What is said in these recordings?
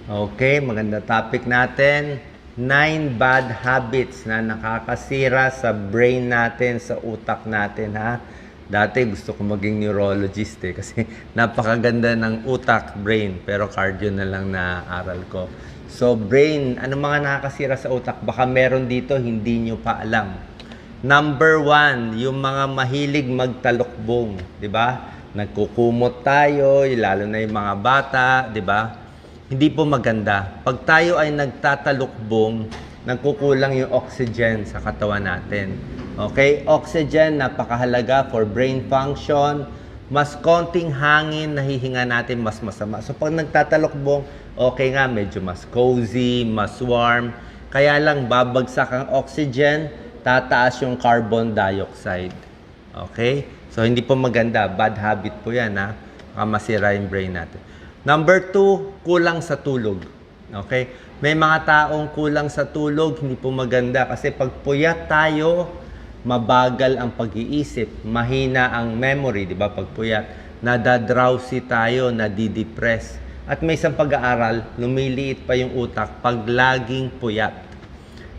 Okay, maganda topic natin. 9 bad habits na nakakasira sa brain natin, sa utak natin, ha? Dati gusto ko maging neurologist kasi napakaganda ng utak, brain, pero cardio na lang na aral ko. So, brain, ano mga nakakasira sa utak? Baka meron dito, hindi nyo pa alam. Number 1, yung mga mahilig magtalokbong, di ba? Nagkukumot tayo, lalo na yung mga bata, di ba? Hindi po maganda. Pag tayo ay nagtatalukbong, nagkukulang yung oxygen sa katawan natin. Okay? Oxygen, napakahalaga for brain function. Mas konting hangin, nahihinga natin, mas masama. So, pag nagtatalukbong, okay nga, medyo mas cozy, mas warm. Kaya lang, babagsak ang oxygen, tataas yung carbon dioxide. Okay? So, hindi po maganda. Bad habit po yan, ha? Baka masira yung brain natin. Number 2, kulang sa tulog. Okay? May mga taong kulang sa tulog, hindi po maganda. Kasi pag puyat tayo, mabagal ang pag-iisip, mahina ang memory, di ba? Pag puyat, nadadrowsy tayo, nadidepress. At may isang pag-aaral, lumiliit pa yung utak pag laging puyat.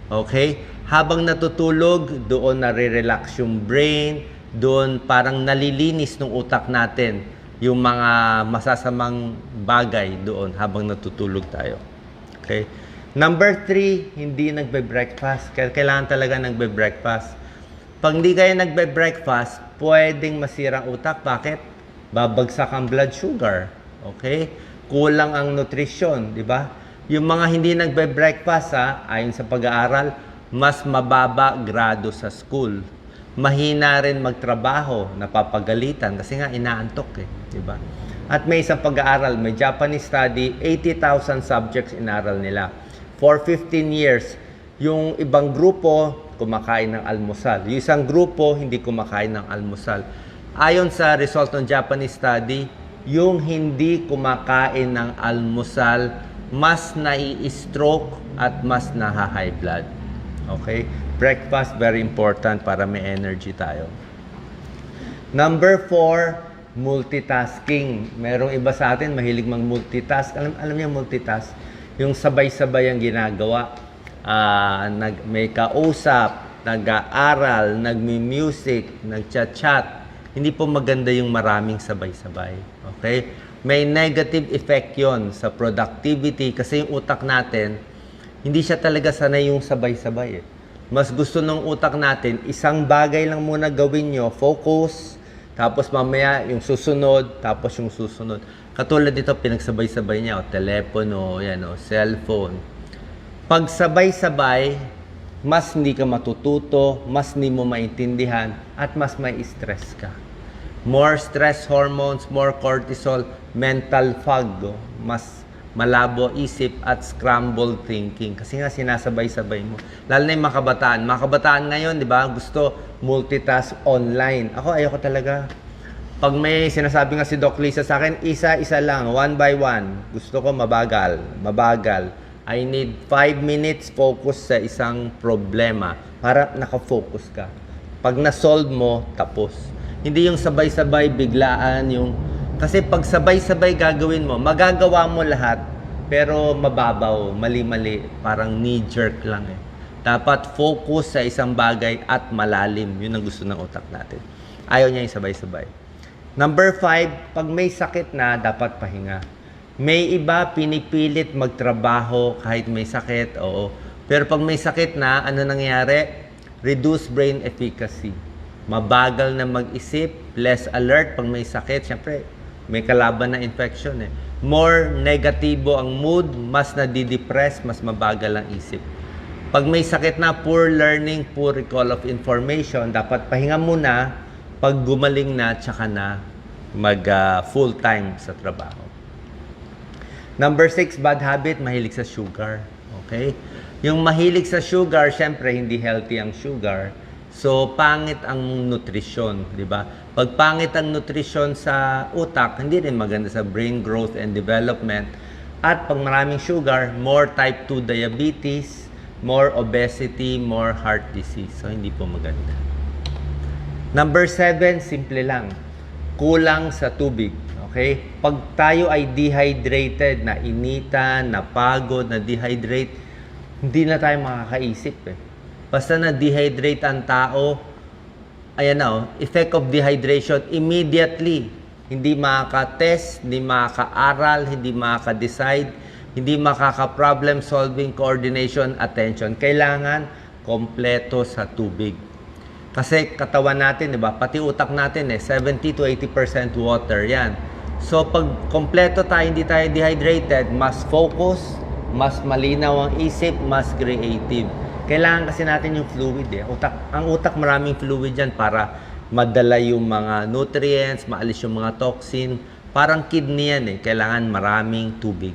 Okay? Habang natutulog, doon nare-relax yung brain, doon parang nalilinis ng utak natin yung mga masasamang bagay doon habang natutulog tayo. Okay? Number 3, hindi nagbe-breakfast. Kailangan talaga nagbe-breakfast. Pag hindi kayo nagbe-breakfast, pwedeng masira ang utak. Bakit? Babagsak ang blood sugar. Okay? Kulang ang nutrition, di ba? Yung mga hindi nagbe-breakfast, ayon sa pag-aaral, mas mababa grado sa school. Mahina rin magtrabaho, napapagalitan kasi nga inaantok diba? At may isang pag-aaral, may Japanese study, 80,000 subjects inaral nila. For 15 years, yung ibang grupo kumakain ng almusal. Yung isang grupo hindi kumakain ng almusal. Ayon sa result ng Japanese study, yung hindi kumakain ng almusal, mas nai-stroke at mas naha-high blood. Okay? Breakfast, very important para may energy tayo. Number 4, multitasking. Merong iba sa atin, mahilig mag-multitask. Alam niyo multitask? Yung sabay-sabay ang ginagawa. May kausap, nag-aaral, nagmi-music, nag-chat-chat. Hindi po maganda yung maraming sabay-sabay. Okay? May negative effect yon sa productivity kasi yung utak natin, hindi siya talaga sanay yung sabay-sabay Mas gusto ng utak natin, isang bagay lang muna gawin nyo, focus, tapos mamaya yung susunod, tapos yung susunod. Katulad dito, pinagsabay-sabay niya, telepono, cellphone. Pag sabay-sabay, mas hindi ka matututo, mas hindi mo maintindihan, at mas may stress ka. More stress hormones, more cortisol, mental fog, mas malabo isip at scrambled thinking. Kasi nga sinasabay-sabay mo. Lalo na yung mga kabataan. Mga kabataan ngayon, di ba, gusto multitask online. Ako, ayoko talaga. Pag may sinasabi nga si Doc Lisa sa akin, isa-isa lang, one by one. Gusto ko mabagal. I need 5 minutes focus sa isang problema para nakafocus ka. Pag na-solve mo, tapos. Hindi yung sabay-sabay, biglaan, yung kasi pag sabay-sabay gagawin mo, magagawa mo lahat, pero mababaw, mali-mali, parang knee-jerk lang Dapat focus sa isang bagay at malalim. Yun ang gusto ng utak natin. Ayaw niya yung sabay-sabay. Number 5, pag may sakit na, dapat pahinga. May iba pinipilit magtrabaho kahit may sakit, oo. Pero pag may sakit na, ano nangyayari? Reduce brain efficacy. Mabagal na mag-isip, less alert pag may sakit. Siyempre, may kalaban na infection More negatibo ang mood, mas nadidepress, mas mabagal ang isip. Pag may sakit na, poor learning, poor recall of information, dapat pahinga muna, pag gumaling na, tsaka na mag full time sa trabaho. Number 6, bad habit, mahilig sa sugar. Okay? Yung mahilig sa sugar, syempre hindi healthy ang sugar. So, pangit ang nutrisyon, di ba? Pag pangit ang nutrisyon sa utak, hindi rin maganda sa brain growth and development. At pag maraming sugar, more type 2 diabetes, more obesity, more heart disease. So, hindi po maganda. Number 7, simple lang. kulang sa tubig. Okay? Pag tayo ay dehydrated, na initan, napagod, na dehydrate, hindi na tayo makakaisip eh. Basta na dehydrate ang tao, ayan na effect of dehydration immediately. Hindi makaka-test, hindi makaka-aral, hindi makaka-decide, hindi makaka-problem solving, coordination, attention. Kailangan kompleto sa tubig. Kasi katawan natin, di ba? Pati utak natin 70 to 80% water yan. So pag kompleto tayo, hindi tayo dehydrated, mas focus, mas malinaw ang isip, mas creative. Kailangan kasi natin yung fluid Ang utak maraming fluid yan para madala yung mga nutrients, maalis yung mga toxin. Parang kidney yan Kailangan maraming tubig.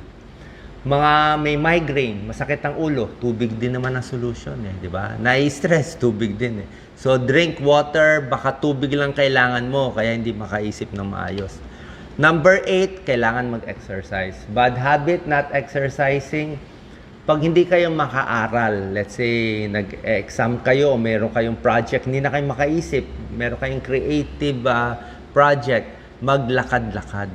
Mga may migraine, masakit ang ulo, tubig din naman ang solution di ba? Nai-stress, tubig din So drink water, baka tubig lang kailangan mo, kaya hindi makaisip ng maayos. Number 8, kailangan mag-exercise. Bad habit, not exercising. Pag hindi kayo makaaral, let's say, nag-exam kayo o meron kayong project, hindi na kayo makaisip, meron kayong creative project, maglakad-lakad.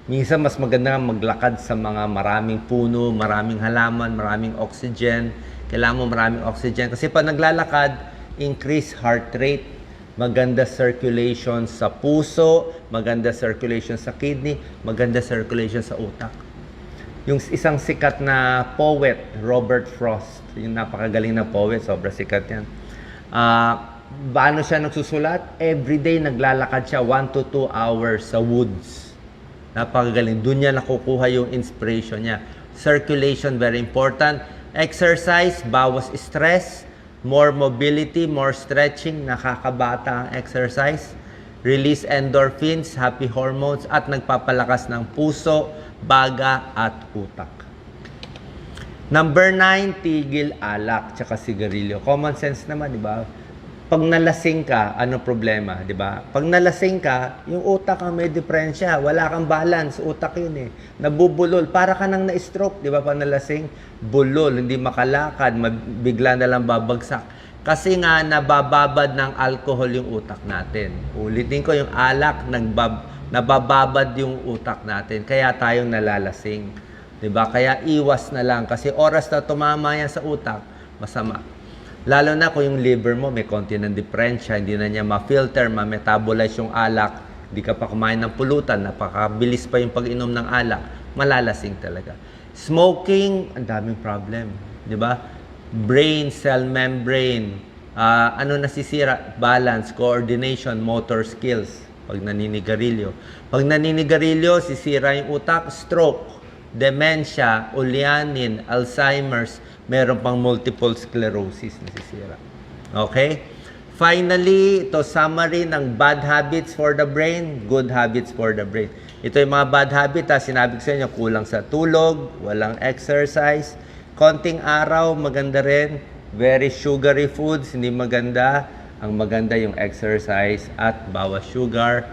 Minsan, mas maganda maglakad sa mga maraming puno, maraming halaman, maraming oxygen. Kailangan mo maraming oxygen. Kasi pag naglalakad, increase heart rate, maganda circulation sa puso, maganda circulation sa kidney, maganda circulation sa utak. Yung isang sikat na poet, Robert Frost, yung napakagaling na poet, sobrang sikat yan. Paano siya nagsusulat? Everyday naglalakad siya 1 to 2 hours sa woods. Napakagaling. Doon niya nakukuha yung inspiration niya. Circulation, very important. Exercise, bawas stress. More mobility, more stretching, nakakabata ang exercise. Release endorphins, happy hormones, at nagpapalakas ng puso, baga, at utak. Number 9, tigil alak, tsaka sigarilyo. Common sense naman, di ba? Pag nalasing ka, ano problema, di ba? Pag nalasing ka, yung utak ang may diferensya. Wala kang balance, utak yun Nabubulol. Para ka nang na-stroke, di ba? Pag nalasing, bulol, hindi makalakad, bigla na lang babagsak. Kasi nga, nabababad ng alcohol yung utak natin. Ulitin ko, yung alak, nabababad yung utak natin. Kaya tayong nalalasing. Di ba? Kaya iwas na lang. Kasi oras na tumama yan sa utak, masama. Lalo na kung yung liver mo may konti ng diferensya, hindi na niya ma-filter, ma-metabolize yung alak, hindi ka pa kumain ng pulutan, napakabilis pa yung pag-inom ng alak, malalasing talaga. Smoking, ang daming problem, di ba? Brain, cell membrane, ano nasisira? Balance, coordination, motor skills, pag naninigarilyo. Pag naninigarilyo, sisira yung utak, stroke, dementia, ulyanin, Alzheimer's, meron pang multiple sclerosis na sisira. Okay? Finally, ito summary ng bad habits for the brain, good habits for the brain. Ito yung mga bad habit, sinabi ko sa inyo, kulang sa tulog, walang exercise, konting araw, maganda rin, very sugary foods, hindi maganda. Ang maganda yung exercise at bawas sugar.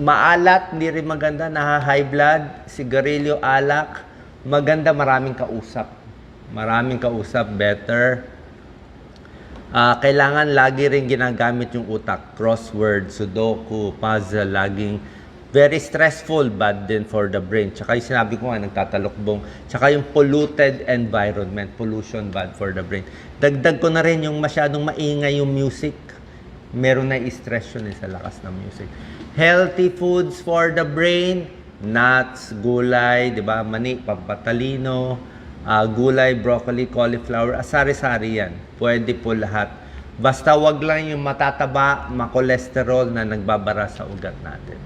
Maalat, hindi rin maganda, high blood, sigarilyo, alak, maganda maraming kausap. Maraming kausap, better. Kailangan lagi rin ginagamit yung utak. Crossword, sudoku, puzzle, laging very stressful, bad din for the brain. Tsaka yung sinabi ko nga, nagtatalokbong. Tsaka yung polluted environment, pollution, bad for the brain. Dagdag ko na rin yung masyadong maingay yung music. Meron na i-stress yun sa lakas ng music. Healthy foods for the brain, nuts, gulay, di ba? Mani, pampatalino, gulay, broccoli, cauliflower, sari-sari yan. Pwede po lahat. Basta wag lang yung matataba, makolesterol na nagbabara sa ugat natin.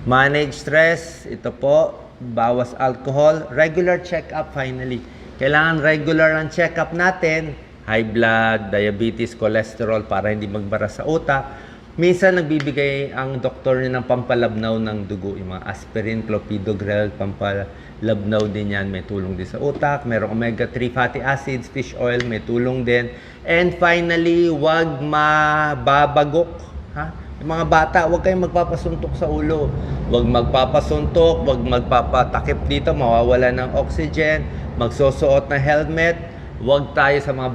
Manage stress, ito po, bawas alcohol, regular check-up finally. Kailangan regular ang check-up natin, high blood, diabetes, cholesterol, para hindi magbara sa utak. Minsan nagbibigay ang doktor ng pampalabnaw ng dugo, yung mga aspirin, clopidogrel, pampalabnaw din yan, may tulong din sa utak. Merong omega-3 fatty acids, fish oil, may tulong din. And finally, wag mababagok. Yung mga bata, wag kayong magpapasuntok sa ulo. Wag magpapasuntok, wag magpapatakip dito, mawawala ng oxygen, magsusuot ng helmet. Wag tayo sa mga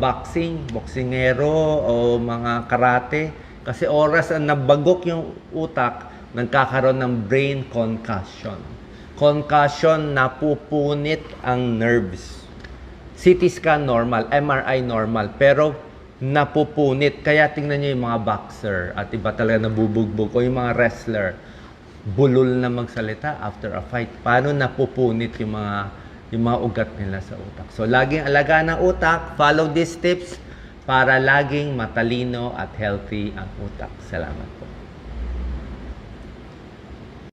boxingero o mga karate. Kasi oras ang nabagok yung utak, nagkakaroon ng brain concussion. Concussion, napupunit ang nerves. CT scan normal, MRI normal, pero napupunit. Kaya tingnan nyo yung mga boxer at iba talaga nabubugbog o yung mga wrestler. Bulol na magsalita after a fight. Paano napupunit yung mga ugat nila sa utak. So, laging alagaan ng utak, follow these tips para laging matalino at healthy ang utak. Salamat po.